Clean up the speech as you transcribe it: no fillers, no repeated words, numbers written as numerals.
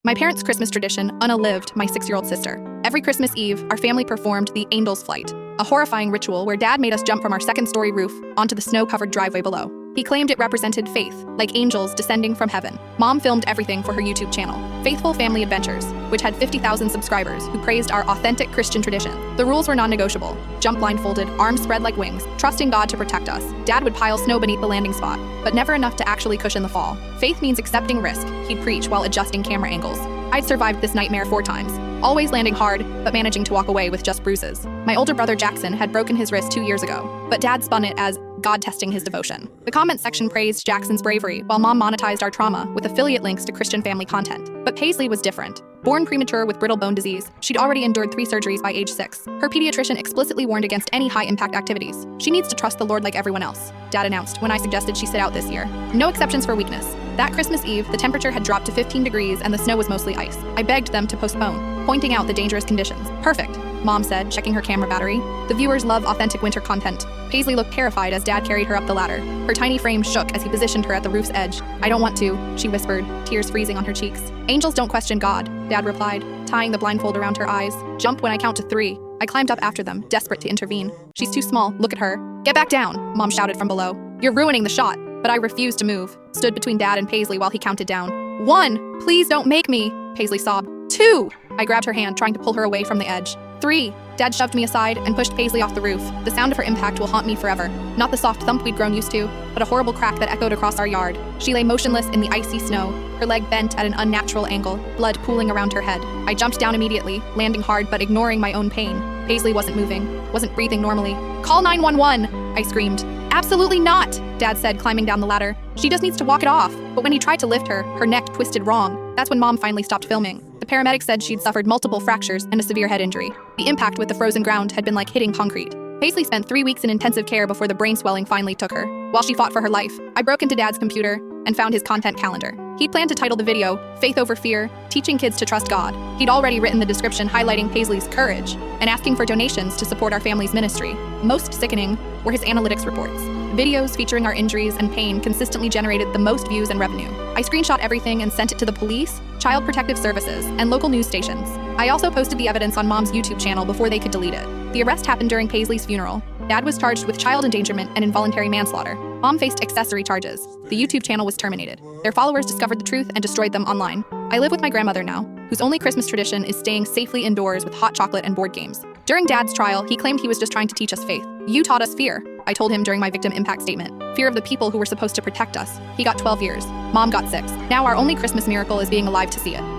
My parents' Christmas tradition unalived my 6-year-old sister. Every Christmas Eve, our family performed the Angel's Flight, a horrifying ritual where Dad made us jump from our second-story roof onto the snow-covered driveway below. He claimed it represented faith, like angels descending from heaven. Mom filmed everything for her YouTube channel, Faithful Family Adventures, which had 50,000 subscribers who praised our authentic Christian tradition. The rules were non-negotiable. Jump blindfolded, arms spread like wings, trusting God to protect us. Dad would pile snow beneath the landing spot, but never enough to actually cushion the fall. Faith means accepting risk, he'd preach while adjusting camera angles. I'd survived this nightmare 4 times, always landing hard, but managing to walk away with just bruises. My older brother Jackson had broken his wrist 2 years ago, but Dad spun it as God testing his devotion. The comment section praised Jackson's bravery, while Mom monetized our trauma with affiliate links to Christian family content. But Paisley was different. Born premature with brittle bone disease, she'd already endured 3 surgeries by age 6. Her pediatrician explicitly warned against any high-impact activities. She needs to trust the Lord like everyone else, Dad announced when I suggested she sit out this year. No exceptions for weakness. That Christmas Eve, the temperature had dropped to 15 degrees and the snow was mostly ice. I begged them to postpone, pointing out the dangerous conditions. Perfect, Mom said, checking her camera battery. The viewers love authentic winter content. Paisley looked terrified as Dad carried her up the ladder. Her tiny frame shook as he positioned her at the roof's edge. I don't want to, she whispered, tears freezing on her cheeks. Angels don't question God, Dad replied, tying the blindfold around her eyes. Jump when I count to 3. I climbed up after them, desperate to intervene. She's too small, look at her. Get back down, Mom shouted from below. You're ruining the shot. But I refused to move, stood between Dad and Paisley while he counted down. 1, please don't make me, Paisley sobbed. 2, I grabbed her hand, trying to pull her away from the edge. 3, Dad shoved me aside and pushed Paisley off the roof. The sound of her impact will haunt me forever. Not the soft thump we'd grown used to, but a horrible crack that echoed across our yard. She lay motionless in the icy snow, her leg bent at an unnatural angle, blood pooling around her head. I jumped down immediately, landing hard but ignoring my own pain. Paisley wasn't moving, wasn't breathing normally. Call 911, I screamed. Absolutely not, Dad said, climbing down the ladder. She just needs to walk it off. But when he tried to lift her, her neck twisted wrong. That's when Mom finally stopped filming. The paramedics said she'd suffered multiple fractures and a severe head injury. The impact with the frozen ground had been like hitting concrete. Paisley spent 3 weeks in intensive care before the brain swelling finally took her. While she fought for her life, I broke into Dad's computer and found his content calendar. He'd planned to title the video, Faith Over Fear, Teaching Kids to Trust God. He'd already written the description highlighting Paisley's courage and asking for donations to support our family's ministry. Most sickening were his analytics reports. Videos featuring our injuries and pain consistently generated the most views and revenue. I screenshot everything and sent it to the police, Child Protective Services, and local news stations. I also posted the evidence on Mom's YouTube channel before they could delete it. The arrest happened during Paisley's funeral. Dad was charged with child endangerment and involuntary manslaughter. Mom faced accessory charges. The YouTube channel was terminated. Their followers discovered the truth and destroyed them online. I live with my grandmother now, whose only Christmas tradition is staying safely indoors with hot chocolate and board games. During Dad's trial, he claimed he was just trying to teach us faith. You taught us fear, I told him during my victim impact statement. Fear of the people who were supposed to protect us. He got 12 years. Mom got 6. Now our only Christmas miracle is being alive to see it.